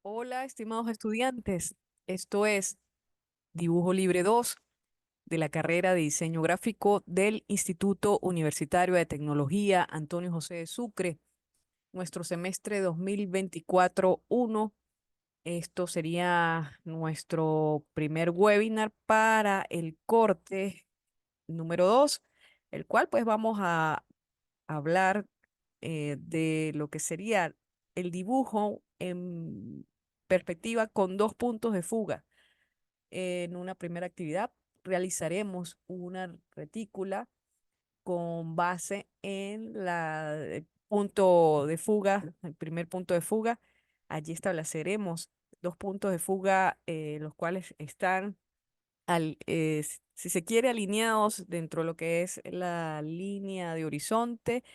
Hola, estimados estudiantes. Esto es Dibujo Libre 2 de la carrera de Diseño Gráfico del Instituto Universitario de Tecnología Antonio José de Sucre. Nuestro semestre 2024-1. Esto sería nuestro primer webinar para el corte número 2, el cual pues vamos a hablar de lo que sería el dibujo en perspectiva con dos puntos de fuga. En una primera actividad realizaremos una retícula con base en el punto de fuga, el primer punto de fuga. Allí estableceremos dos puntos de fuga, los cuales están, si se quiere, alineados dentro de lo que es la línea de horizonte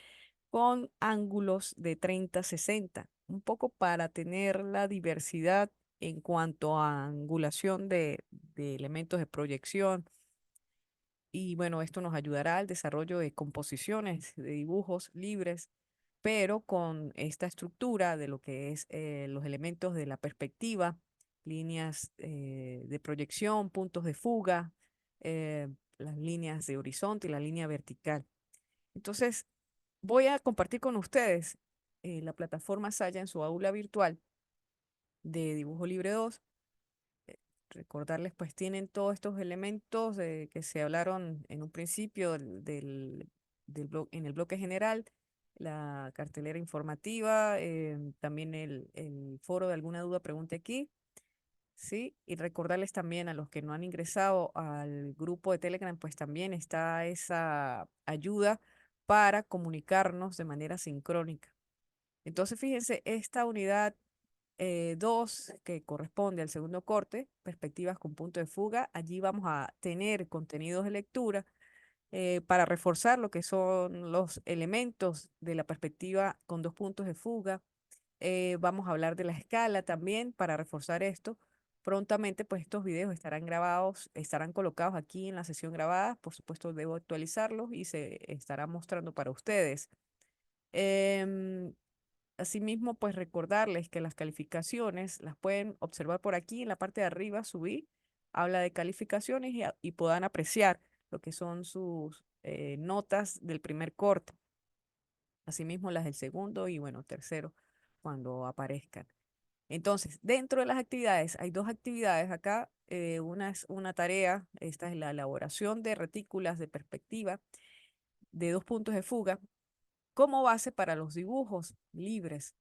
con ángulos de 30-60, un poco para tener la diversidad en cuanto a angulación de elementos de proyección. Y bueno, esto nos ayudará al desarrollo de composiciones, de dibujos libres, pero con esta estructura de lo que es los elementos de la perspectiva, líneas de proyección, puntos de fuga, eh, las líneas de horizonte y la línea vertical. Entonces, voy a compartir con ustedes la plataforma Saya en su aula virtual de Dibujo Libre 2. Eh, Recordarles, pues tienen todos estos elementos que se hablaron en un principio en el bloque general, la cartelera informativa, también el foro de alguna duda, pregunte aquí. Sí, y recordarles también a los que no han ingresado al grupo de Telegram, pues también está esa ayuda para comunicarnos de manera sincrónica. Entonces, fíjense, esta unidad 2, que corresponde al segundo corte, perspectivas con punto de fuga, allí vamos a tener contenidos de lectura para reforzar lo que son los elementos de la perspectiva con dos puntos de fuga. Vamos a hablar de la escala también para reforzar esto. Prontamente, pues estos videos estarán grabados, estarán colocados aquí en la sesión grabada. Por supuesto, debo actualizarlos y se estará mostrando para ustedes. Em, Asimismo, pues recordarles que las calificaciones las pueden observar por aquí en la parte de arriba, subí, habla de calificaciones y puedan apreciar lo que son sus notas del primer corte. Asimismo, las del segundo y bueno, tercero, cuando aparezcan. Entonces, dentro de las actividades, hay dos actividades acá. Una es una tarea, esta es la elaboración de retículas de perspectiva de dos puntos de fuga como base para los dibujos libres.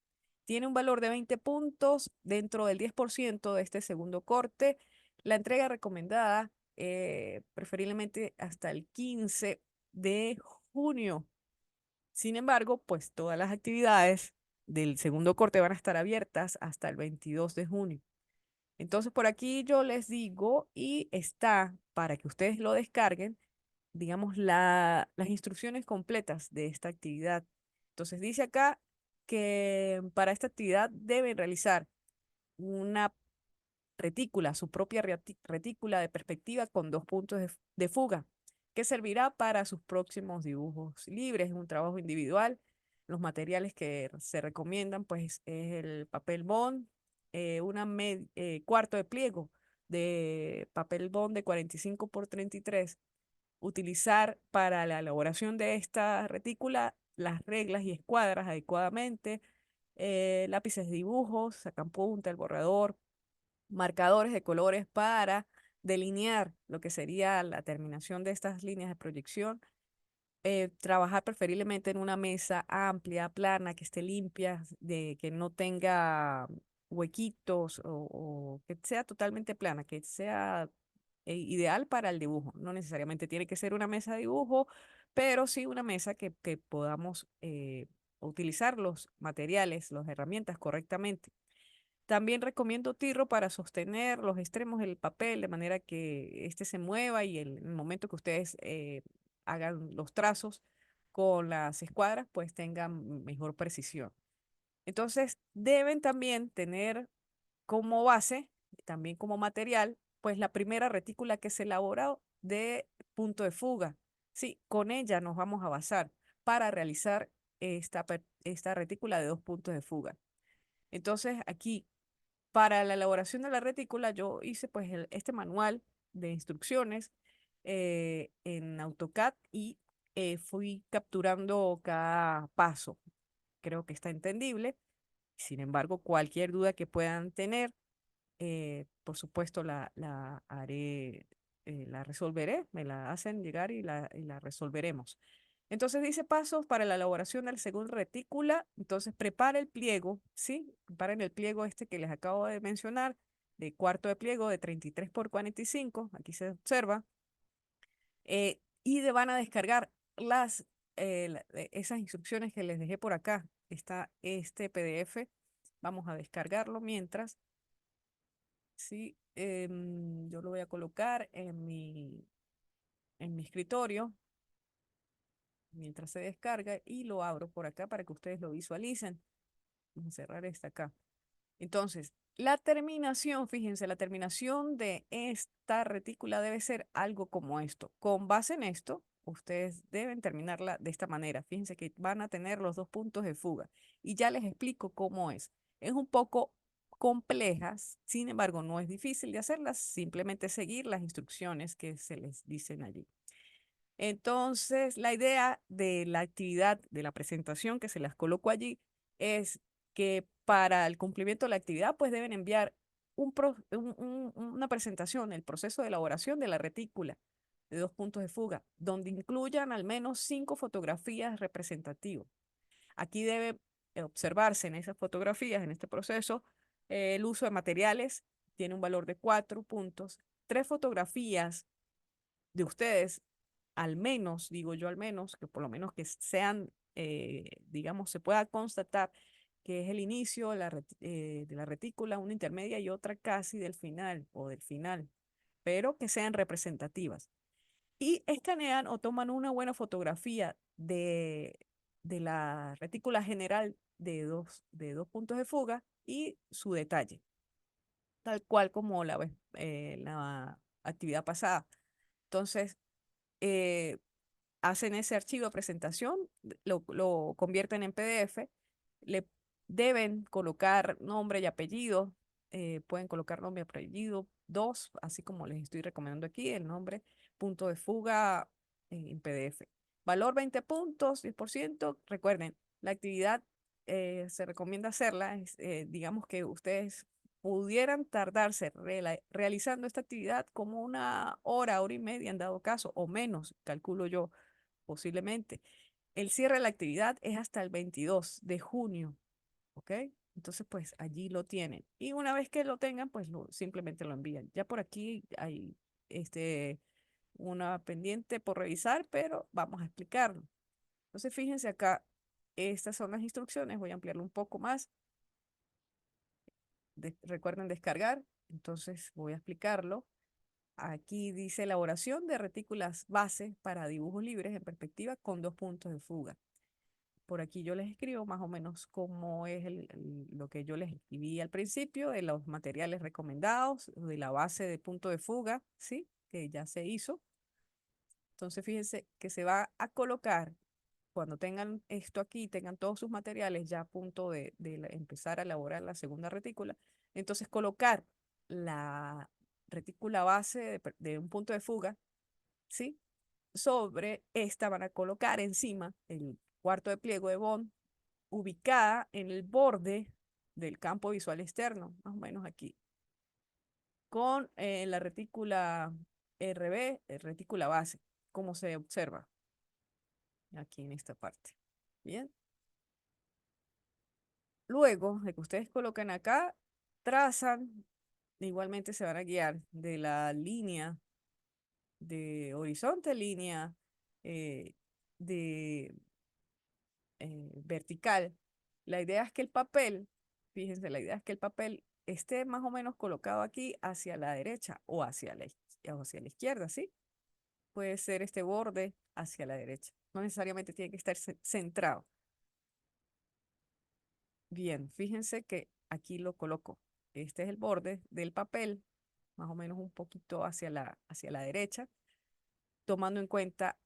Tiene un valor de 20 puntos dentro del 10% de este segundo corte. La entrega recomendada, preferiblemente hasta el 15 de junio. Sin embargo, pues todas las actividades del segundo corte van a estar abiertas hasta el 22 de junio. Entonces, por aquí yo les digo y está para que ustedes lo descarguen, digamos, las instrucciones completas de esta actividad. Entonces, dice acá que para esta actividad deben realizar una retícula, su propia retícula de perspectiva con dos puntos de fuga, que servirá para sus próximos dibujos libres. Es un trabajo individual. Los materiales que se recomiendan, pues, es el papel bond, cuarto de pliego de papel bond de 45 por 33. Utilizar para la elaboración de esta retícula las reglas y escuadras adecuadamente, lápices de dibujo, sacapunta, el borrador, marcadores de colores para delinear lo que sería la terminación de estas líneas de proyección. Trabajar preferiblemente en una mesa amplia, plana, que esté limpia, que no tenga huequitos o que sea totalmente plana, que sea ideal para el dibujo. No necesariamente tiene que ser una mesa de dibujo, pero sí una mesa que podamos utilizar los materiales, las herramientas correctamente. También recomiendo tirro para sostener los extremos del papel de manera que este se mueva y en el momento que ustedes hagan los trazos con las escuadras, pues tengan mejor precisión. Entonces, deben también tener como base, también como material, pues la primera retícula que se elaboró de punto de fuga. Sí, con ella nos vamos a basar para realizar esta retícula de dos puntos de fuga. Entonces, aquí Para la elaboración de la retícula, yo hice pues este manual de instrucciones en AutoCAD y fui capturando cada paso. Creo que está entendible. Sin embargo, cualquier duda que puedan tener, por supuesto, la haré, la resolveré, me la hacen llegar y la resolveremos. Entonces dice pasos para la elaboración de la segunda retícula. Entonces prepara el pliego, ¿sí? Preparen el pliego este que les acabo de mencionar, de cuarto de pliego de 33 por 45, aquí se observa, van a descargar esas instrucciones que les dejé por acá. Está este PDF, vamos a descargarlo mientras. Sí, yo lo voy a colocar en mi escritorio mientras se descarga y lo abro por acá para que ustedes lo visualicen. Vamos a cerrar esta acá. Entonces, la terminación, fíjense, la terminación de esta retícula debe ser algo como esto. Con base en esto, ustedes deben terminarla de esta manera. Fíjense que van a tener los dos puntos de fuga. Y ya les explico cómo es. Es un poco complejas, sin embargo, no es difícil de hacerlas, simplemente seguir las instrucciones que se les dicen allí. Entonces, la idea de la actividad de la presentación que se las coloco allí es que para el cumplimiento de la actividad, pues deben enviar una presentación, el proceso de elaboración de la retícula de dos puntos de fuga, donde incluyan al menos 5 fotografías representativas. Aquí debe observarse en esas fotografías, en este proceso, el uso de materiales tiene un valor de 4 puntos, 3 fotografías de ustedes al menos, digo yo al menos, que por lo menos que sean, digamos, se pueda constatar que es el inicio de la retícula, una intermedia y otra casi del final o del final, pero que sean representativas. Y escanean o toman una buena fotografía de la retícula general de dos puntos de fuga y su detalle, tal cual como la actividad pasada. Entonces, eh, hacen ese archivo de presentación, lo convierten en PDF, le deben colocar nombre y apellido, pueden colocar nombre y apellido, dos, así como les estoy recomendando aquí, el nombre, punto de fuga en PDF. Valor 20 puntos, 10%. Recuerden, la actividad se recomienda hacerla, digamos que ustedes pudieran tardarse realizando esta actividad como una hora, hora y media en dado caso, o menos, calculo yo posiblemente. El cierre de la actividad es hasta el 22 de junio, ¿ok? Entonces, pues allí lo tienen. Y una vez que lo tengan, pues simplemente lo envían. Ya por aquí hay este, una pendiente por revisar, pero vamos a explicarlo. Entonces, fíjense acá, estas son las instrucciones. Voy a ampliarlo un poco más. Recuerden descargar. Entonces, voy a explicarlo. Aquí dice elaboración de retículas base para dibujos libres en perspectiva con dos puntos de fuga. Por aquí yo les escribo más o menos cómo es lo que yo les escribí al principio de los materiales recomendados, de la base de punto de fuga, ¿sí? Que ya se hizo. Entonces fíjense que se va a colocar, cuando tengan esto aquí, tengan todos sus materiales ya a punto de empezar a elaborar la segunda retícula, entonces colocar la retícula base de un punto de fuga, ¿sí? Sobre esta van a colocar encima el cuarto de pliego de Bond ubicada en el borde del campo visual externo, más o menos aquí, con la retícula RB, retícula base, como se observa aquí en esta parte. Bien. Luego de que ustedes coloquen acá, trazan, igualmente se van a guiar de la línea de horizonte, línea eh, de vertical. La idea es que el papel, fíjense, la idea es que el papel esté más o menos colocado aquí hacia la derecha o hacia la izquierda, ¿sí? Puede ser este borde hacia la derecha. No necesariamente tiene que estar centrado. Bien, fíjense que aquí lo coloco. Este es el borde del papel, más o menos un poquito hacia la derecha, tomando en cuenta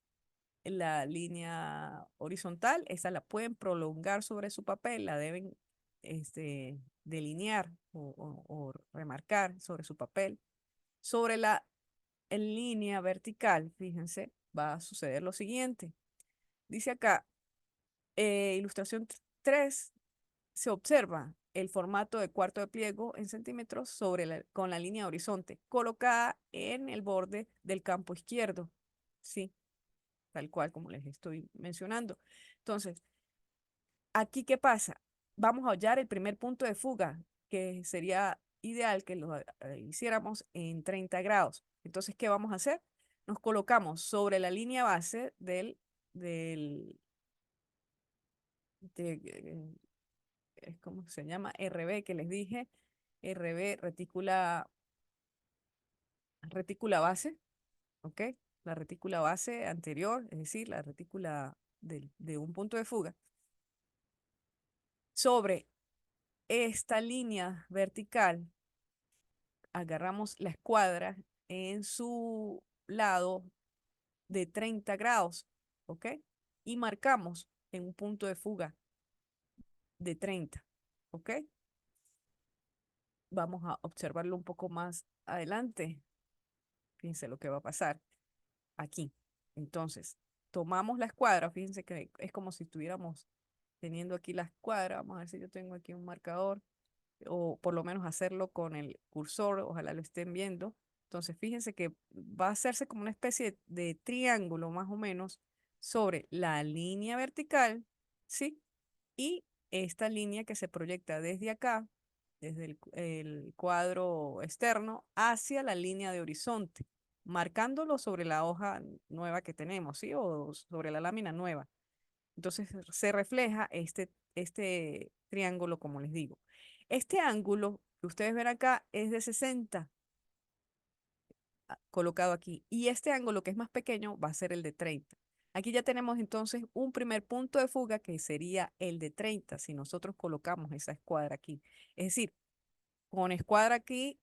la línea horizontal. Esa la pueden prolongar sobre su papel, la deben delinear o remarcar sobre su papel, sobre la en línea vertical, fíjense, va a suceder lo siguiente. Dice acá, ilustración 3, se observa el formato de cuarto de pliego en centímetros con la línea horizonte colocada en el borde del campo izquierdo. Sí, tal cual como les estoy mencionando. Entonces, aquí, ¿qué pasa? Vamos a hallar el primer punto de fuga, que sería ideal que lo hiciéramos en 30 grados. Entonces, ¿qué vamos a hacer? Nos colocamos sobre la línea base del ¿cómo se llama? RB que les dije, RB, retícula base, ¿ok? La retícula base anterior, es decir, la retícula de un punto de fuga. Sobre esta línea vertical, agarramos la escuadra en su lado de 30 grados, ¿ok? Y marcamos en un punto de fuga de 30, ¿ok? Vamos a observarlo un poco más adelante. Fíjense lo que va a pasar aquí. Entonces, tomamos la escuadra, fíjense que es como si estuviéramos teniendo aquí la escuadra. Vamos a ver si yo tengo aquí un marcador, o por lo menos hacerlo con el cursor, ojalá lo estén viendo. Entonces, fíjense que va a hacerse como una especie de triángulo más o menos sobre la línea vertical, ¿sí? Y esta línea que se proyecta desde acá, desde el cuadro externo, hacia la línea de horizonte, marcándolo sobre la hoja nueva que tenemos, ¿sí? O sobre la lámina nueva. Entonces se refleja este triángulo, como les digo. Este ángulo que ustedes ven acá es de 60 colocado aquí. Y este ángulo que es más pequeño va a ser el de 30. Aquí ya tenemos entonces un primer punto de fuga que sería el de 30 si nosotros colocamos esa escuadra aquí. Es decir, con escuadra aquí,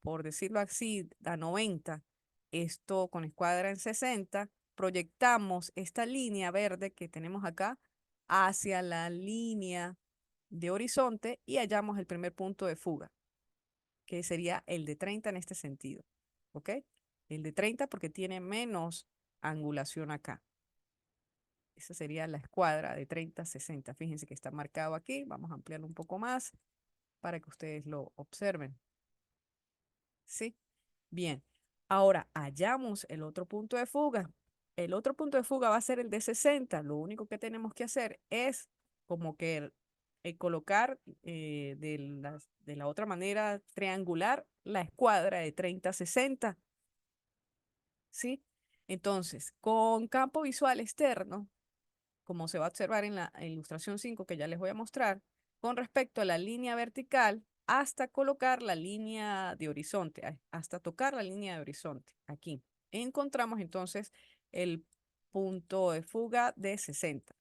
por decirlo así, a 90, esto con escuadra en 60, proyectamos esta línea verde que tenemos acá hacia la línea de horizonte y hallamos el primer punto de fuga, que sería el de 30 en este sentido. ¿Ok? El de 30 porque tiene menos angulación acá. Esa sería la escuadra de 30-60. Fíjense que está marcado aquí. Vamos a ampliarlo un poco más para que ustedes lo observen. ¿Sí? Bien. Ahora hallamos el otro punto de fuga. El otro punto de fuga va a ser el de 60. Lo único que tenemos que hacer es como que colocar de la otra manera triangular la escuadra de 30-60. ¿Sí? Entonces, con campo visual externo, como se va a observar en la ilustración 5 que ya les voy a mostrar, con respecto a la línea vertical hasta colocar la línea de horizonte, hasta tocar la línea de horizonte. Aquí encontramos entonces el punto de fuga de 60,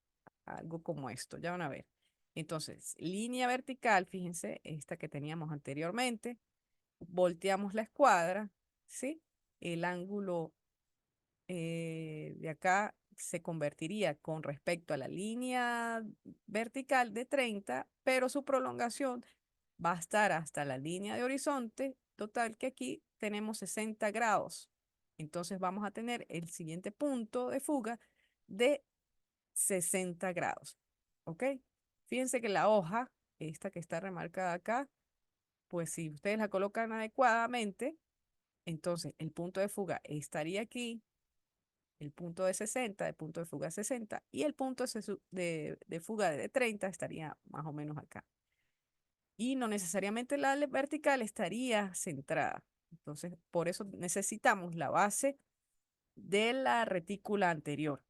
algo como esto, ya van a ver. Entonces, línea vertical, fíjense, esta que teníamos anteriormente, volteamos la escuadra, ¿sí? El ángulo de acá se convertiría con respecto a la línea vertical de 30, pero su prolongación va a estar hasta la línea de horizonte, total que aquí tenemos 60 grados. Entonces vamos a tener el siguiente punto de fuga de 60 grados. ¿Ok? Fíjense que la hoja, esta que está remarcada acá, pues si ustedes la colocan adecuadamente, entonces el punto de fuga estaría aquí, el punto de 60, el punto de fuga 60 y el punto de fuga de 30 estaría más o menos acá. Y no necesariamente la vertical estaría centrada. Entonces, por eso necesitamos la base de la retícula anterior.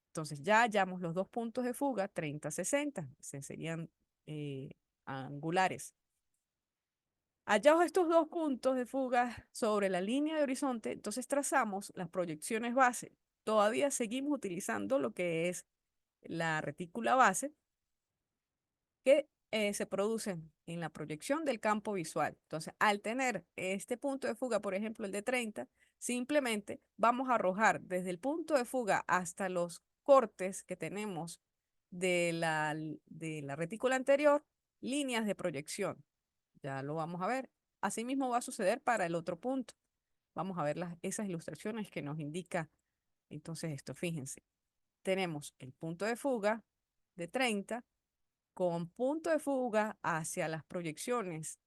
Entonces, ya hallamos los dos puntos de fuga, 30-60, serían eh, angulares. Hallados estos dos puntos de fuga sobre la línea de horizonte, entonces trazamos las proyecciones base. Todavía seguimos utilizando lo que es la retícula base que se producen en la proyección del campo visual. Entonces, al tener este punto de fuga, por ejemplo, el de 30, simplemente vamos a arrojar desde el punto de fuga hasta los cortes que tenemos de la retícula anterior, líneas de proyección. Ya lo vamos a ver. Asimismo va a suceder para el otro punto. Vamos a ver esas ilustraciones que nos indica entonces esto. Fíjense, tenemos el punto de fuga de 30 con punto de fuga hacia las proyecciones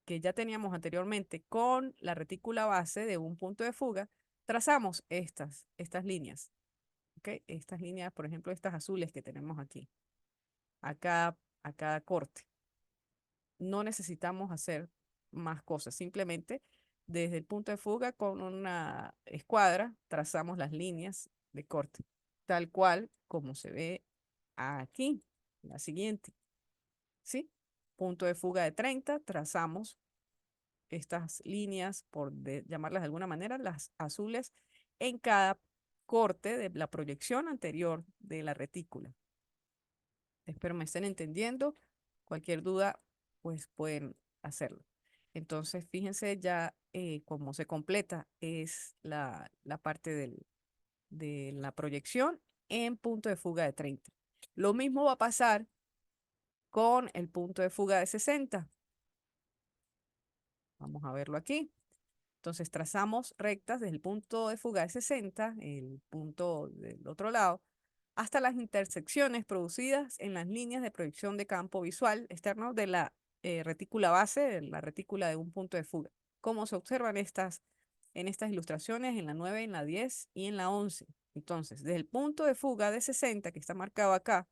que ya teníamos anteriormente con la retícula base de un punto de fuga. Trazamos estas líneas. ¿Ok? Estas líneas, por ejemplo, estas azules que tenemos aquí, a cada corte. No necesitamos hacer más cosas, simplemente desde el punto de fuga con una escuadra trazamos las líneas de corte, tal cual como se ve aquí, la siguiente, ¿sí? Punto de fuga de 30, trazamos estas líneas, llamarlas de alguna manera, las azules, en cada corte de la proyección anterior de la retícula. Espero me estén entendiendo. Cualquier duda, pues pueden hacerlo. Entonces, fíjense ya cómo se completa es la parte de la proyección en punto de fuga de 30. Lo mismo va a pasar con el punto de fuga de 60. Vamos a verlo aquí. Entonces, trazamos rectas desde el punto de fuga de 60, el punto del otro lado, hasta las intersecciones producidas en las líneas de proyección de campo visual externo de la retícula base, de la retícula de un punto de fuga. Como se observan en estas ilustraciones, en la 9, en la 10 y en la 11. Entonces, desde el punto de fuga de 60, que está marcado acá,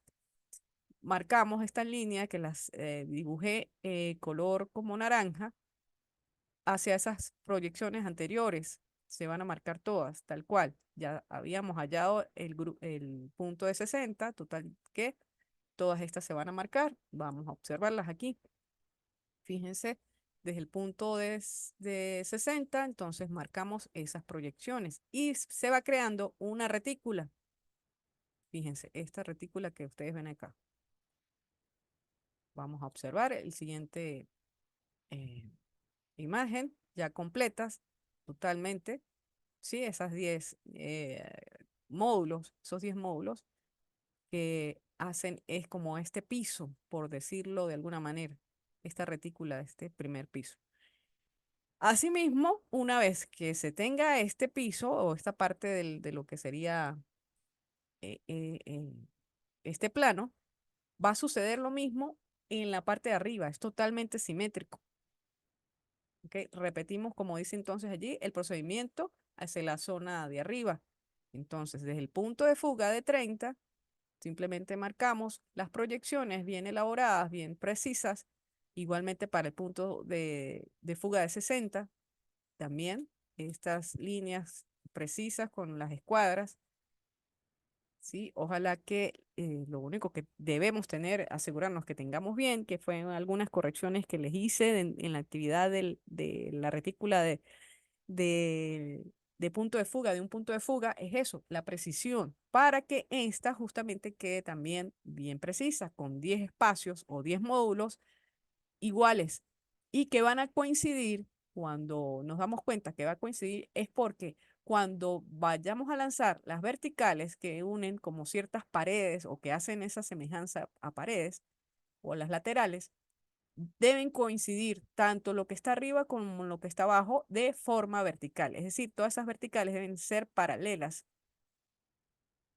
marcamos esta línea que las dibujé color como naranja hacia esas proyecciones anteriores. Se van a marcar todas, tal cual. Ya habíamos hallado el punto de 60, total que todas estas se van a marcar. Vamos a observarlas aquí. Fíjense, desde el punto de 60, entonces marcamos esas proyecciones y se va creando una retícula. Fíjense, esta retícula que ustedes ven acá. Vamos a observar el siguiente imagen, ya completas totalmente. Sí, esas 10 módulos, esos 10 módulos que hacen, es como este piso, por decirlo de alguna manera, esta retícula, este primer piso. Asimismo, una vez que se tenga este piso o esta parte de lo que sería eh, eh, eh, este plano, va a suceder lo mismo en la parte de arriba, es totalmente simétrico. ¿Ok? Repetimos, como dice entonces allí, el procedimiento hacia la zona de arriba. Entonces, desde el punto de fuga de 30, simplemente marcamos las proyecciones bien elaboradas, bien precisas. Igualmente para el punto de fuga de 60, también estas líneas precisas con las escuadras. ¿Sí? Ojalá que lo único que debemos tener, asegurarnos que tengamos bien, que fueron algunas correcciones que les hice en la actividad de la retícula de, de punto de fuga, de un punto de fuga, es eso, la precisión, para que esta justamente quede también bien precisa, con 10 espacios o 10 módulos iguales y que van a coincidir. Cuando nos damos cuenta que va a coincidir es porque cuando vayamos a lanzar las verticales que unen como ciertas paredes o que hacen esa semejanza a paredes o las laterales, deben coincidir tanto lo que está arriba como lo que está abajo de forma vertical. Es decir, todas esas verticales deben ser paralelas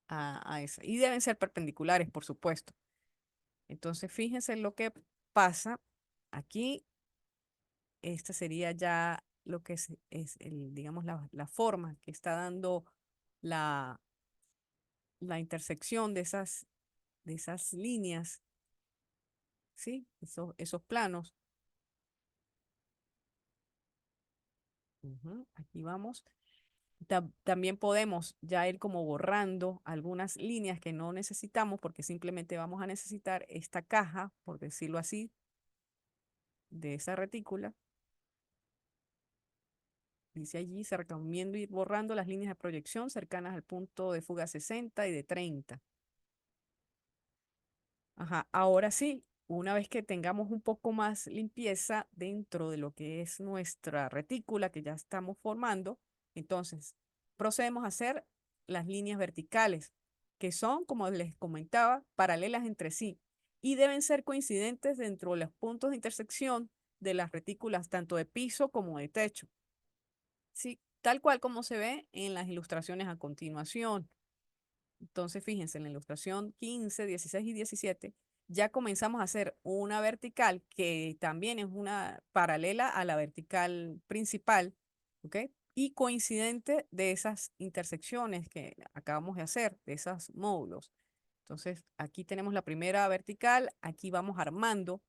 a esa y deben ser perpendiculares, por supuesto. Entonces, fíjense lo que pasa aquí. Esta sería ya lo que es digamos, la forma que está dando la, la intersección de esas líneas, ¿sí? Esos planos. Ujú, aquí vamos. También podemos ya ir como borrando algunas líneas que no necesitamos porque simplemente vamos a necesitar esta caja, por decirlo así, de esa retícula. Dice allí, se recomienda ir borrando las líneas de proyección cercanas al punto de fuga 60 y de 30. Ajá, ahora sí, una vez que tengamos un poco más limpieza dentro de lo que es nuestra retícula que ya estamos formando, entonces procedemos a hacer las líneas verticales. que son, como les comentaba, paralelas entre sí y deben ser coincidentes dentro de los puntos de intersección de las retículas tanto de piso como de techo. Sí, tal cual como se ve en las ilustraciones a continuación. Entonces, fíjense, en la ilustración 15, 16 y 17 ya comenzamos a hacer una vertical que también es una paralela a la vertical principal, ¿ok? Y coincidente de esas intersecciones que acabamos de hacer, de esos módulos. Entonces, aquí tenemos la primera vertical, aquí vamos armando,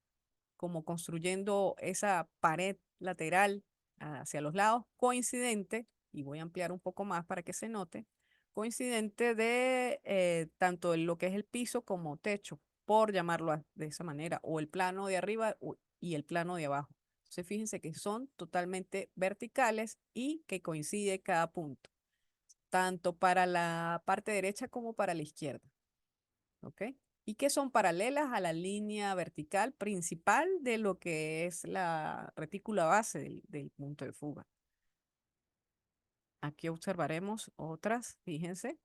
como construyendo esa pared lateral hacia los lados, coincidente, y voy a ampliar un poco más para que se note, coincidente de tanto en lo que es el piso como techo, por llamarlo de esa manera, o el plano de arriba y el plano de abajo. Entonces, fíjense que son totalmente verticales y que coincide cada punto, tanto para la parte derecha como para la izquierda. ¿Ok? Y que son paralelas a la línea vertical principal de lo que es la retícula base del punto de fuga. Aquí observaremos otras, fíjense,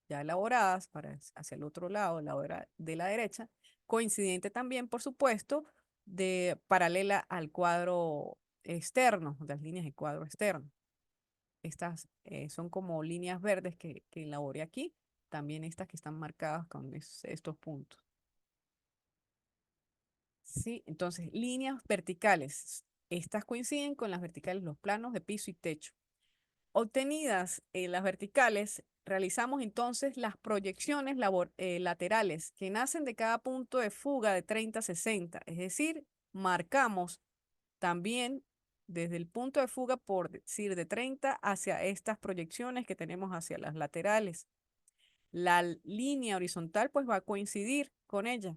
ya elaboradas para hacia el otro lado, la hora de la derecha, coincidente también, por supuesto, de paralela al cuadro externo, de las líneas de cuadro externo. Estas son como líneas verdes que elaboré aquí, también estas que están marcadas con estos puntos. Sí, entonces líneas verticales. Estas coinciden con las verticales, los planos de piso y techo. Obtenidas las verticales, realizamos entonces las proyecciones laterales que nacen de cada punto de fuga de 30 a 60. Es decir, marcamos también desde el punto de fuga, por decir, de 30 hacia estas proyecciones que tenemos hacia las laterales. La línea horizontal pues va a coincidir con ella.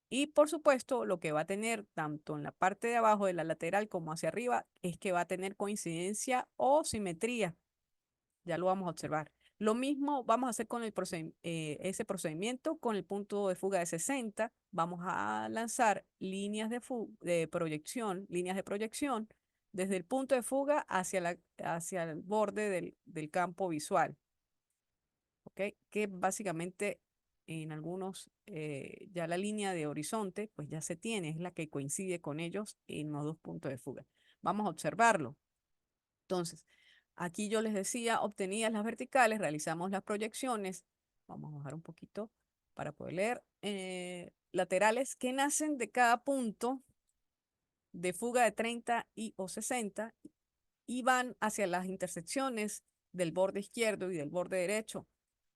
Y por supuesto, lo que va a tener tanto en la parte de abajo de la lateral como hacia arriba es que va a tener coincidencia o simetría. Ya lo vamos a observar. Lo mismo vamos a hacer con ese procedimiento con el punto de fuga de 60. Vamos a lanzar líneas de proyección, líneas de proyección desde el punto de fuga hacia el borde del campo visual. ¿Ok? Que básicamente en algunos ya la línea de horizonte pues ya se tiene, es la que coincide con ellos en los dos puntos de fuga. Vamos a observarlo. Entonces, aquí yo les decía, obtenidas las verticales, realizamos las proyecciones. Vamos a bajar un poquito para poder leer. Laterales que nacen de cada punto de fuga de 30 o 60 y van hacia las intersecciones del borde izquierdo y del borde derecho,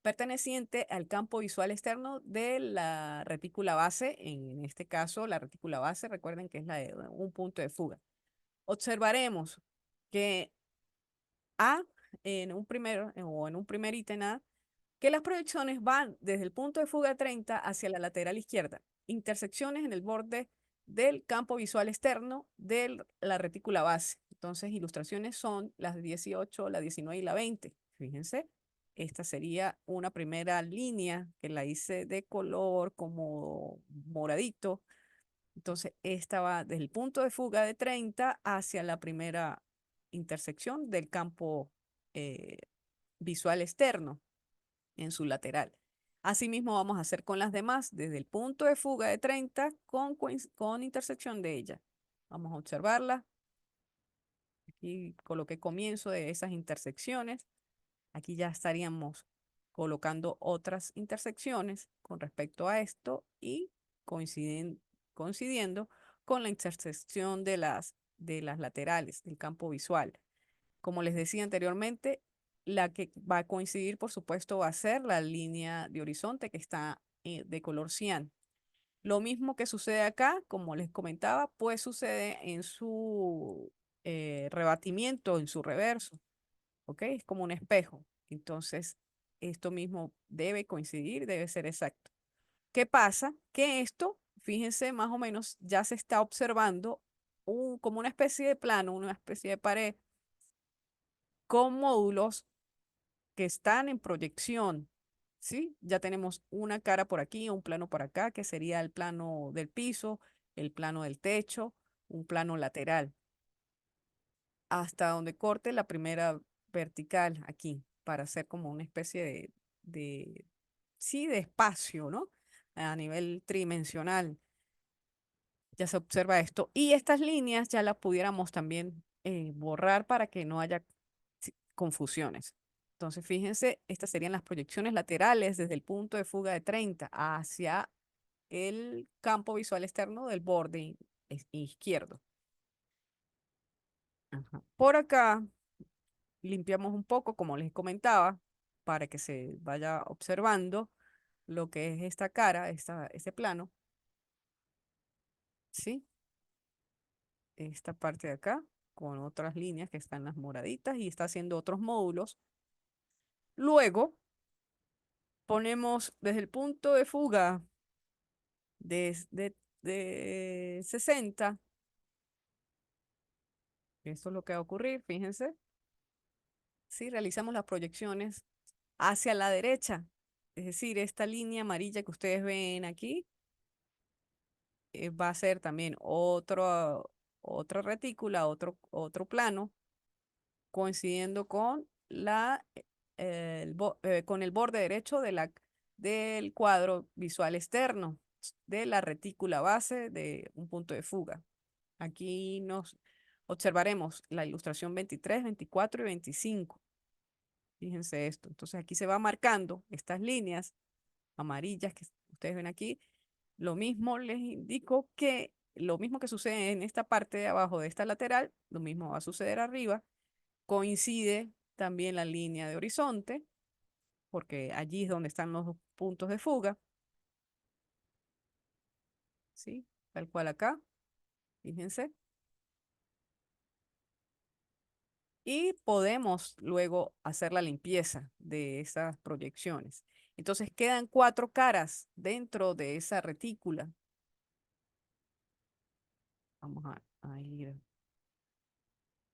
perteneciente al campo visual externo de la retícula base. En este caso, la retícula base, recuerden que es la de un punto de fuga. Observaremos que A, en un primer ítem A, que las proyecciones van desde el punto de fuga 30 hacia la lateral izquierda, intersecciones en el borde del campo visual externo de la retícula base. Entonces, ilustraciones son las 18, la 19 y la 20. Fíjense, esta sería una primera línea que la hice de color como moradito. Entonces, esta va desde el punto de fuga de 30 hacia la primera intersección del campo eh, visual externo en su lateral. Asimismo, vamos a hacer con las demás desde el punto de fuga de 30 con intersección de ella. Vamos a observarla. Aquí coloqué comienzo de esas intersecciones. Aquí ya estaríamos colocando otras intersecciones con respecto a esto y coincidiendo con la intersección de las laterales del campo visual. Como les decía anteriormente, la que va a coincidir, por supuesto, va a ser la línea de horizonte que está de color cian. Lo mismo que sucede acá, como les comentaba, pues sucede en su rebatimiento, en su reverso. ¿Ok? Es como un espejo. Entonces, esto mismo debe coincidir, debe ser exacto. ¿Qué pasa? Que esto, fíjense, más o menos ya se está observando como una especie de plano, una especie de pared con módulos que están en proyección, ¿sí? Ya tenemos una cara por aquí, un plano por acá, que sería el plano del piso, el plano del techo, un plano lateral, hasta donde corte la primera vertical aquí, para hacer como una especie de sí, de espacio, ¿no? A nivel tridimensional ya se observa esto. Y estas líneas ya las pudiéramos también borrar para que no haya confusiones. Entonces, fíjense, estas serían las proyecciones laterales desde el punto de fuga de 30 hacia el campo visual externo del borde izquierdo. Ajá. Por acá limpiamos un poco, como les comentaba, para que se vaya observando lo que es esta cara, este plano, ¿sí? Esta parte de acá, con otras líneas que están las moraditas y está haciendo otros módulos. Luego ponemos desde el punto de fuga de 60, esto es lo que va a ocurrir, fíjense, si realizamos las proyecciones hacia la derecha, es decir, esta línea amarilla que ustedes ven aquí va a ser también otra retícula, otro plano, coincidiendo con con el borde derecho del cuadro visual externo de la retícula base de un punto de fuga. Aquí nos observaremos la ilustración 23, 24 y 25. Fíjense esto. Entonces aquí se va marcando estas líneas amarillas que ustedes ven aquí. Lo mismo les indico que lo mismo que sucede en esta parte de abajo de esta lateral, lo mismo va a suceder arriba. Coincide también la línea de horizonte, porque allí es donde están los puntos de fuga, ¿sí? Tal cual acá, fíjense. Y podemos luego hacer la limpieza de esas proyecciones. Entonces quedan cuatro caras dentro de esa retícula. Vamos a ir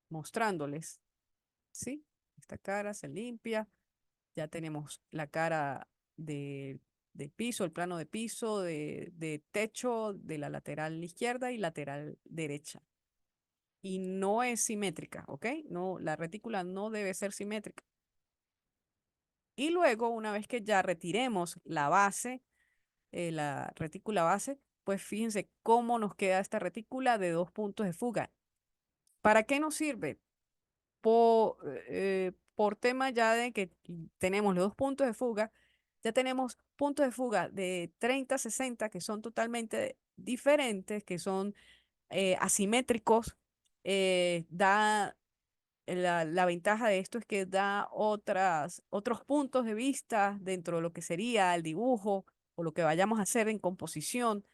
mostrándoles, ¿sí? Esta cara se limpia. Ya tenemos la cara de piso, el plano de piso, de techo, de la lateral izquierda y lateral derecha. Y no es simétrica, ¿ok? No, la retícula no debe ser simétrica. Y luego, una vez que ya retiremos la base, la retícula base, pues fíjense cómo nos queda esta retícula de dos puntos de fuga. ¿Para qué nos sirve? Por tema ya de que tenemos los dos puntos de fuga, ya tenemos puntos de fuga de 30, 60 que son totalmente diferentes, que son asimétricos. Da la ventaja de esto es que da otros puntos de vista dentro de lo que sería el dibujo o lo que vayamos a hacer en composición.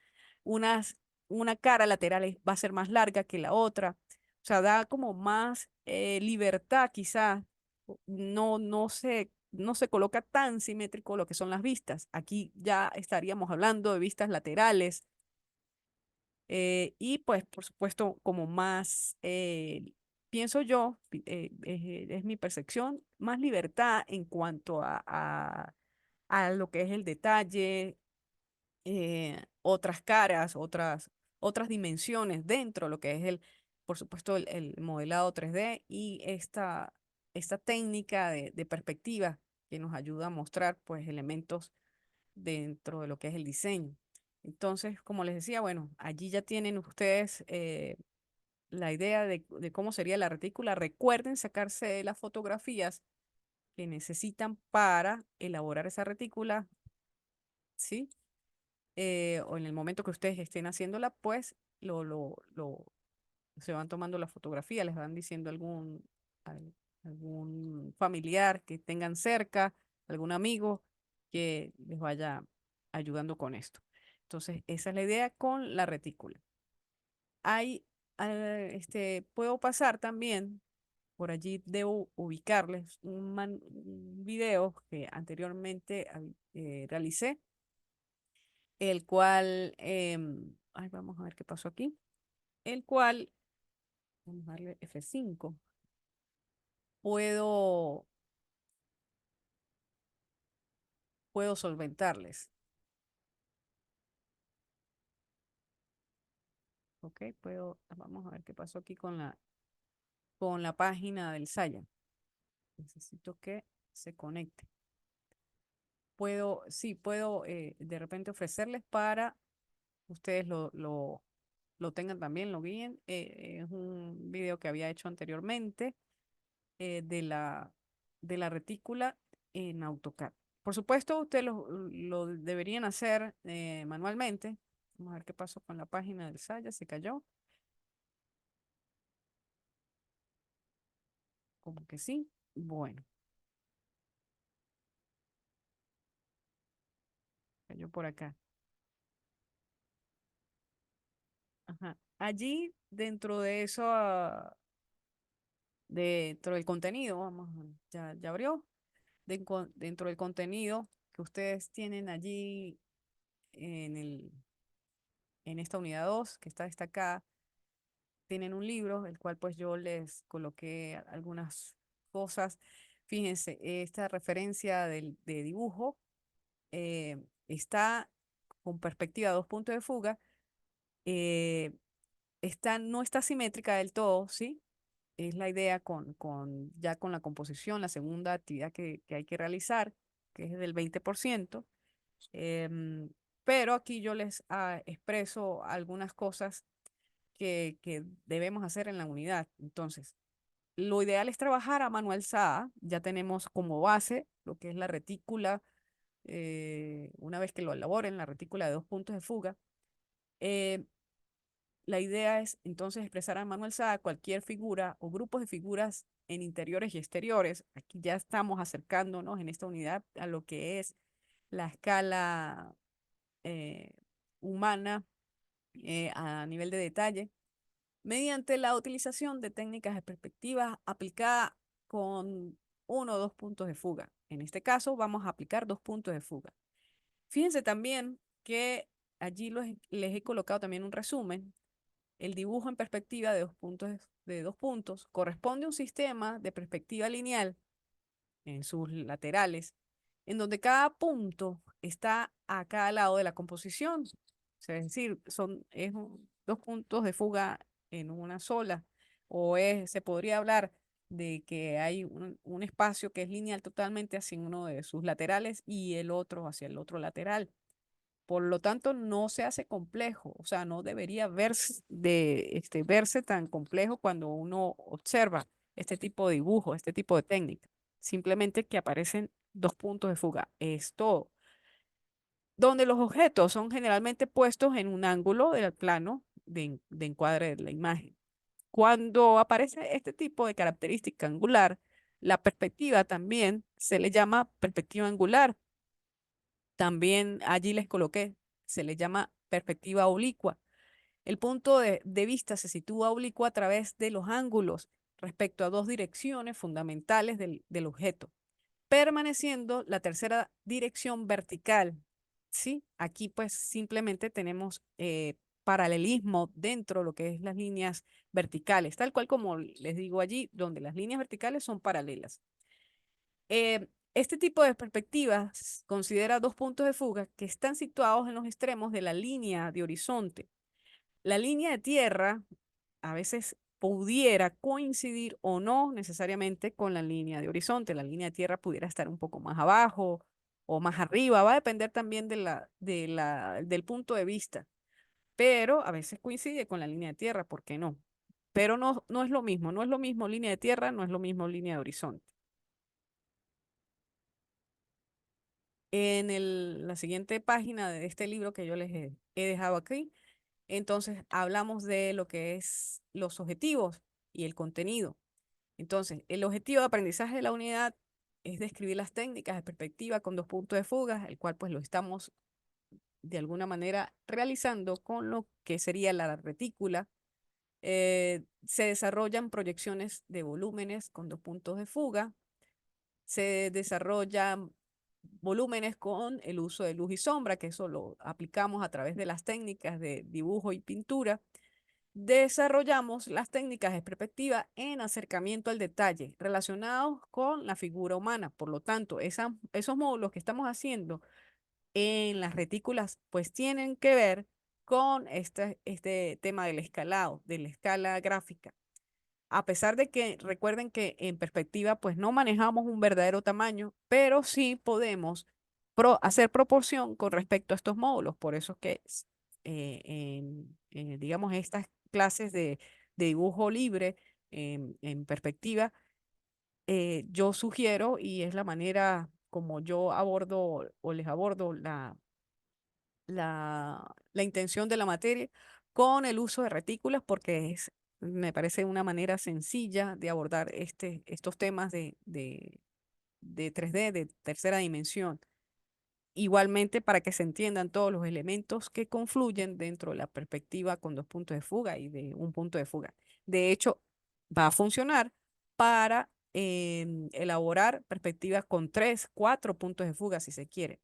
Unas, una cara lateral va a ser más larga que la otra. O sea, da como más libertad quizás. No se coloca tan simétrico lo que son las vistas. Aquí ya estaríamos hablando de vistas laterales y pues, por supuesto, como más, pienso yo, es mi percepción, más libertad en cuanto a lo que es el detalle, otras caras, otras dimensiones dentro de lo que es por supuesto, el modelado 3D y esta técnica de perspectiva que nos ayuda a mostrar pues elementos dentro de lo que es el diseño. Entonces, como les decía, bueno, allí ya tienen ustedes la idea de cómo sería la retícula. Recuerden sacarse las fotografías que necesitan para elaborar esa retícula, ¿sí? O en el momento que ustedes estén haciéndola, pues se van tomando la fotografía, les van diciendo algún familiar que tengan cerca, algún amigo que les vaya ayudando con esto. Entonces, esa es la idea con la retícula. Puedo pasar también, por allí debo ubicarles un video que anteriormente realicé, el cual, ay, vamos a ver qué pasó aquí, el cual, vamos a darle F5, puedo, puedo solventarles. Ok, vamos a ver qué pasó aquí con la página del Saya. Necesito que se conecte. sí, puedo de repente ofrecerles para ustedes lo tengan también, lo guíen. Es un video que había hecho anteriormente de de la retícula en AutoCAD. Por supuesto, ustedes lo deberían hacer manualmente. Vamos a ver qué pasó con la página del Saya, se cayó. Como que sí. Bueno, cayó por acá. Ajá. Allí, dentro de eso, dentro del contenido, vamos, ya abrió. Dentro del contenido que ustedes tienen allí en en esta unidad 2 que está destacada, tienen un libro, el cual pues yo les coloqué algunas cosas. Fíjense, esta referencia de dibujo está con perspectiva dos puntos de fuga, eh, no está simétrica del todo, ¿sí? Es la idea ya con la composición, la segunda actividad que hay que realizar, que es del 20%. em, pero aquí yo les expreso algunas cosas que debemos hacer en la unidad. Entonces, lo ideal es trabajar a mano alzada. Ya tenemos como base lo que es la retícula, una vez que lo elaboren, la retícula de dos puntos de fuga. eh, la idea es entonces expresar a mano alzada cualquier figura o grupos de figuras en interiores y exteriores. Aquí ya estamos acercándonos en esta unidad a lo que es la escala eh, humana a nivel de detalle, mediante la utilización de técnicas de perspectiva aplicada con uno o dos puntos de fuga. En este caso vamos a aplicar dos puntos de fuga. Fíjense también que allí les he colocado también un resumen. El dibujo en perspectiva de dos puntos corresponde a un sistema de perspectiva lineal en sus laterales, en donde cada punto está a cada lado de la composición. O sea, es decir, dos puntos de fuga en una sola. Se podría hablar de que hay un espacio que es lineal totalmente hacia uno de sus laterales y el otro hacia el otro lateral. Por lo tanto, no se hace complejo, o sea, no debería verse tan complejo cuando uno observa este tipo de dibujo, este tipo de técnica. Simplemente que aparecen dos puntos de fuga, es todo. Donde los objetos son generalmente puestos en un ángulo del plano de encuadre de la imagen. Cuando aparece este tipo de característica angular, la perspectiva también se le llama perspectiva angular. También allí les coloqué, se le llama perspectiva oblicua. El punto de vista se sitúa oblicuo a través de los ángulos respecto a dos direcciones fundamentales del objeto, permaneciendo la tercera dirección vertical. ¿Sí? Aquí pues simplemente tenemos paralelismo dentro de lo que es las líneas verticales, tal cual como les digo allí, donde las líneas verticales son paralelas. Este tipo de perspectivas considera dos puntos de fuga que están situados en los extremos de la línea de horizonte. La línea de tierra a veces pudiera coincidir o no necesariamente con la línea de horizonte. La línea de tierra pudiera estar un poco más abajo o más arriba, va a depender también del punto de vista, pero a veces coincide con la línea de tierra, ¿por qué no? Pero no es lo mismo, no es lo mismo línea de tierra, no es lo mismo línea de horizonte. En la siguiente página de este libro que yo les he dejado aquí, entonces hablamos de lo que es los objetivos y el contenido. Entonces, el objetivo de aprendizaje de la unidad es describir las técnicas de perspectiva con dos puntos de fuga, el cual pues lo estamos de alguna manera realizando con lo que sería la retícula. Se desarrollan proyecciones de volúmenes con dos puntos de fuga, se desarrollan volúmenes con el uso de luz y sombra, que eso lo aplicamos a través de las técnicas de dibujo y pintura. Desarrollamos las técnicas de perspectiva en acercamiento al detalle relacionados con la figura humana. Por lo tanto, esos módulos que estamos haciendo en las retículas, pues tienen que ver con este tema del escalado, de la escala gráfica. A pesar de que recuerden que en perspectiva, pues no manejamos un verdadero tamaño, pero sí podemos hacer proporción con respecto a estos módulos. Por eso es que, digamos, estas clases de dibujo libre en perspectiva, yo sugiero, y es la manera como yo abordo o les abordo la intención de la materia, con el uso de retículas, porque me parece una manera sencilla de abordar estos temas de 3D, de tercera dimensión. Igualmente, para que se entiendan todos los elementos que confluyen dentro de la perspectiva con dos puntos de fuga y de un punto de fuga. De hecho, va a funcionar para elaborar perspectivas con tres, cuatro puntos de fuga, si se quiere.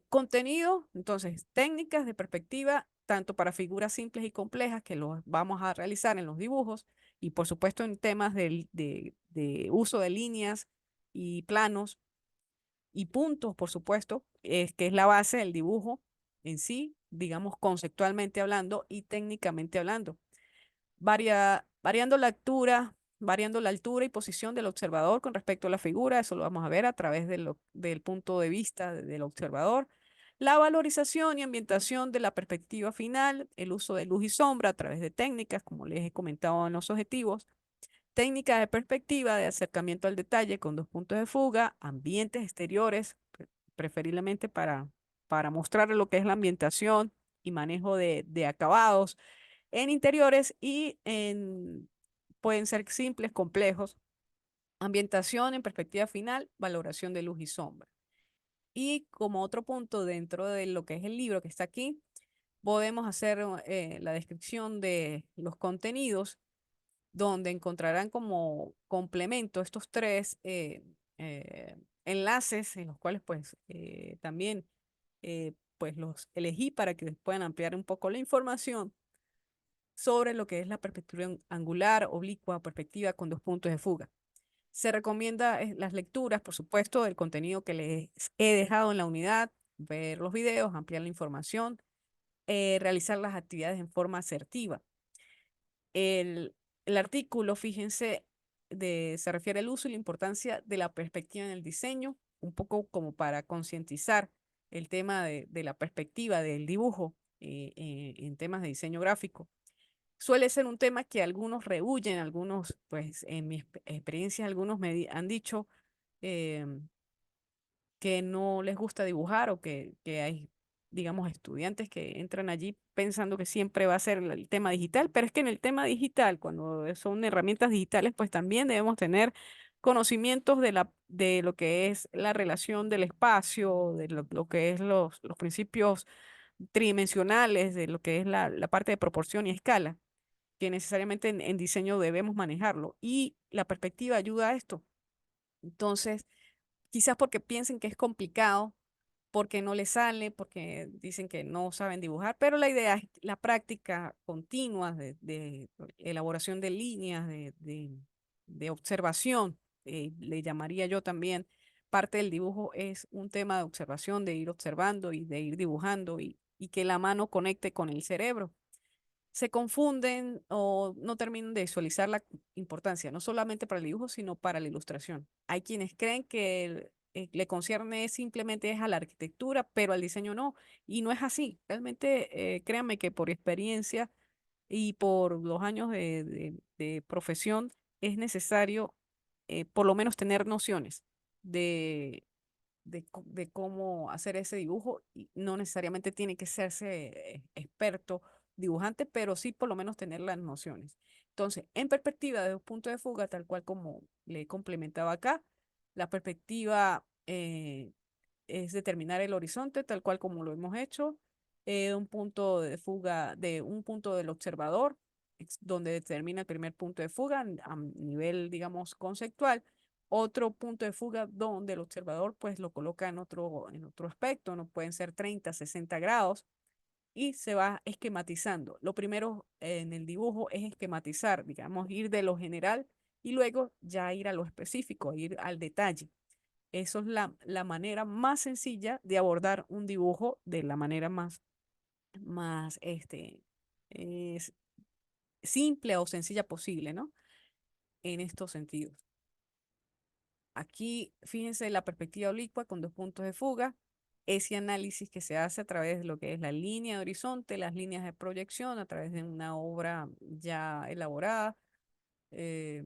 Contenido, entonces, técnicas de perspectiva, tanto para figuras simples y complejas, que los vamos a realizar en los dibujos, y por supuesto en temas de uso de líneas y planos y puntos, por supuesto, que es la base del dibujo en sí, digamos conceptualmente hablando y técnicamente hablando. Variando la altura y posición del observador con respecto a la figura, eso lo vamos a ver a través del punto de vista del observador. La valorización y ambientación de la perspectiva final, el uso de luz y sombra a través de técnicas, como les he comentado en los objetivos, técnicas de perspectiva de acercamiento al detalle con dos puntos de fuga, ambientes exteriores, preferiblemente para mostrar lo que es la ambientación y manejo de acabados en interiores pueden ser simples, complejos, ambientación en perspectiva final, valoración de luz y sombra. Y como otro punto dentro de lo que es el libro que está aquí, podemos hacer la descripción de los contenidos donde encontrarán como complemento estos tres enlaces en los cuales pues también pues los elegí para que puedan ampliar un poco la información sobre lo que es la perspectiva angular, oblicua, perspectiva con dos puntos de fuga. Se recomienda las lecturas, por supuesto, del contenido que les he dejado en la unidad, ver los videos, ampliar la información, realizar las actividades en forma asertiva. El, el artículo, fíjense, se refiere al uso y la importancia de la perspectiva en el diseño, un poco como para concientizar el tema de la perspectiva del dibujo en temas de diseño gráfico. Suele ser un tema que algunos rehuyen, algunos, pues en mi experiencia, algunos han dicho em, que no les gusta dibujar o que hay, digamos, estudiantes que entran allí pensando que siempre va a ser el tema digital, pero es que en el tema digital, cuando son herramientas digitales, pues también debemos tener conocimientos de lo que es la relación del espacio, de lo que es los principios tridimensionales, de lo que es la parte de proporción y escala, que necesariamente en diseño debemos manejarlo. Y la perspectiva ayuda a esto. Entonces, quizás porque piensen que es complicado, porque no les sale, porque dicen que no saben dibujar, pero la idea es la práctica continua de elaboración de líneas, de observación, le llamaría yo también. Parte del dibujo es un tema de observación, de ir observando y de ir dibujando y que la mano conecte con el cerebro. Se confunden o no terminan de visualizar la importancia, no solamente para el dibujo, sino para la ilustración. Hay quienes creen que le concierne simplemente es a la arquitectura, pero al diseño no, y no es así. Realmente, créanme que por experiencia y por los años de profesión es necesario por lo menos tener nociones de, de cómo hacer ese dibujo y no necesariamente tiene que serse experto dibujante, pero sí por lo menos tener las nociones. Entonces, en perspectiva de dos puntos de fuga, tal cual como le complementaba acá, la perspectiva es determinar el horizonte, tal cual como lo hemos hecho, un punto de fuga de un punto del observador, donde determina el primer punto de fuga a nivel, digamos, conceptual. Otro punto de fuga donde el observador pues lo coloca en otro aspecto, no pueden ser 30, 60 grados y se va esquematizando. Lo primero en el dibujo es esquematizar, digamos, ir de lo general y luego ya ir a lo específico, ir al detalle. Eso es la manera más sencilla de abordar un dibujo de la manera más es simple o sencilla posible, ¿no? En estos sentidos. Aquí, fíjense la perspectiva oblicua con dos puntos de fuga, ese análisis que se hace a través de lo que es la línea de horizonte, las líneas de proyección, a través de una obra ya elaborada, eh,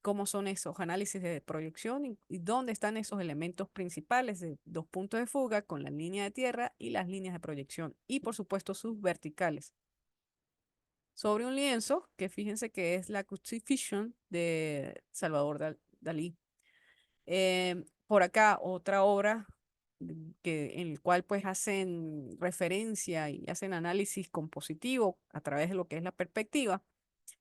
cómo son esos análisis de proyección y dónde están esos elementos principales de dos puntos de fuga con la línea de tierra y las líneas de proyección, y por supuesto sus verticales. Sobre un lienzo, que fíjense que es la Crucifixion de Salvador Dalí. Por acá otra obra en el cual pues hacen referencia y hacen análisis compositivo a través de lo que es la perspectiva.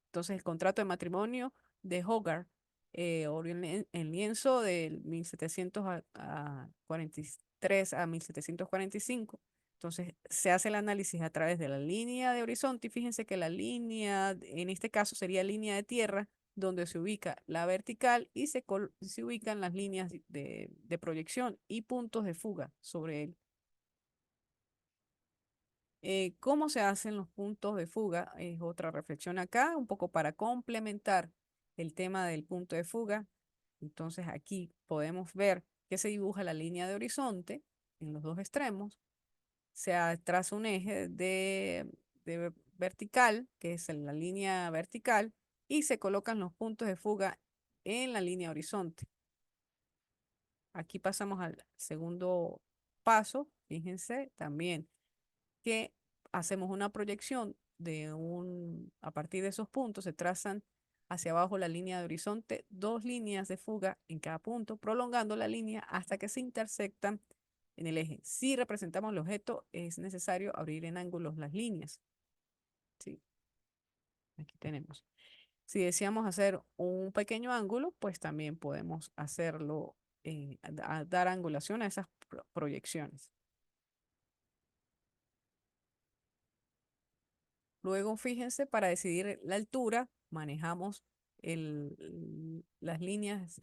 Entonces el contrato de matrimonio de Hogarth, en lienzo del 1700 a 43 a 1745. Entonces se hace el análisis a través de la línea de horizonte y fíjense que la línea, en este caso sería línea de tierra, donde se ubica la vertical y se ubican las líneas de proyección y puntos de fuga sobre él. ¿Cómo se hacen los puntos de fuga? Es otra reflexión acá, un poco para complementar el tema del punto de fuga. Entonces aquí podemos ver que se dibuja la línea de horizonte en los dos extremos. Se traza un eje de vertical, que es en la línea vertical, y se colocan los puntos de fuga en la línea horizonte. Aquí pasamos al segundo paso. Fíjense también que hacemos una proyección a partir de esos puntos se trazan hacia abajo la línea de horizonte, dos líneas de fuga en cada punto, prolongando la línea hasta que se intersectan en el eje. Si representamos el objeto, es necesario abrir en ángulos las líneas. Sí, aquí tenemos. Si deseamos hacer un pequeño ángulo, pues también podemos hacerlo, dar angulación a esas proyecciones. Luego, fíjense, para decidir la altura, manejamos las líneas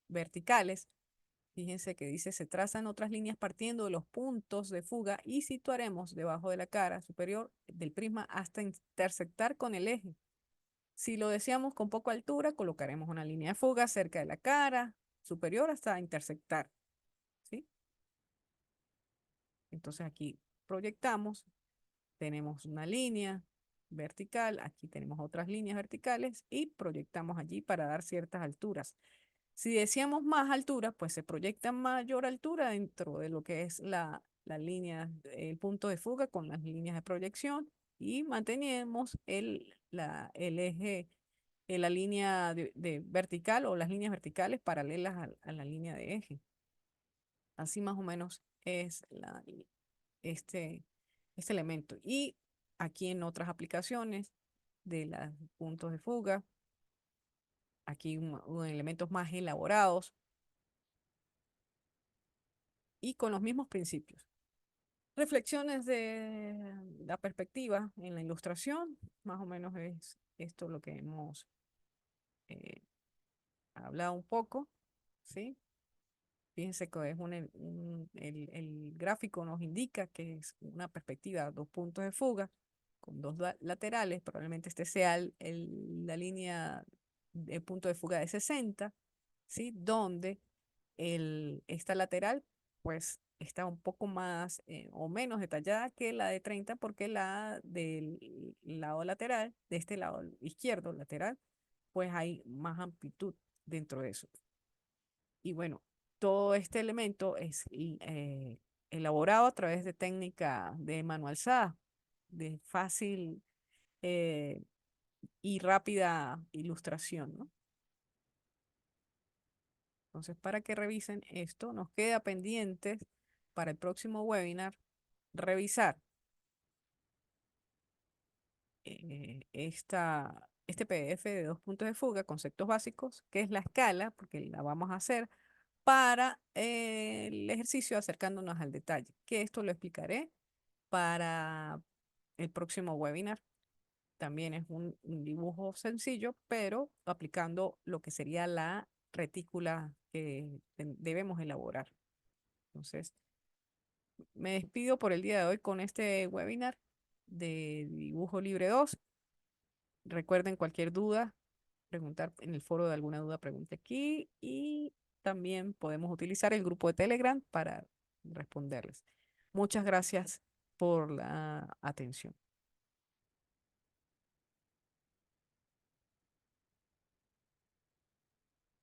verticales. Fíjense que dice, se trazan otras líneas partiendo de los puntos de fuga y situaremos debajo de la cara superior del prisma hasta intersectar con el eje. Si lo deseamos con poca altura, colocaremos una línea de fuga cerca de la cara superior hasta intersectar, ¿sí? Entonces aquí proyectamos. Tenemos una línea vertical, aquí tenemos otras líneas verticales y proyectamos allí para dar ciertas alturas. Si deseamos más altura, pues se proyecta mayor altura dentro de lo que es la línea, el punto de fuga con las líneas de proyección y mantenemos el eje, la línea de vertical o las líneas verticales paralelas a la línea de eje. Así más o menos es este, este elemento. Y aquí en otras aplicaciones de los puntos de fuga, aquí elementos más elaborados y con los mismos principios. Reflexiones de la perspectiva en la ilustración, más o menos es esto lo que hemos eh, hablado un poco, ¿sí? Fíjense que es el gráfico nos indica que es una perspectiva, dos puntos de fuga con dos laterales, probablemente este sea la línea de punto de fuga de 60, ¿sí? Donde esta lateral pues está un poco más o menos detallada que la de 30 porque la del lado lateral, de este lado izquierdo lateral, pues hay más amplitud dentro de eso. Y bueno, todo este elemento es elaborado a través de técnica de mano alzada, de fácil eh, y rápida ilustración, ¿no? Entonces, para que revisen esto, nos queda pendiente para el próximo webinar revisar este PDF de dos puntos de fuga, conceptos básicos, que es la escala, porque la vamos a hacer para el ejercicio acercándonos al detalle, que esto lo explicaré para el próximo webinar. También es un dibujo sencillo, pero aplicando lo que sería la retícula que debemos elaborar. Entonces, me despido por el día de hoy con este webinar de Dibujo Libre 2. Recuerden cualquier duda, preguntar en el foro de alguna duda, pregunte aquí y también podemos utilizar el grupo de Telegram para responderles. Muchas gracias por la atención.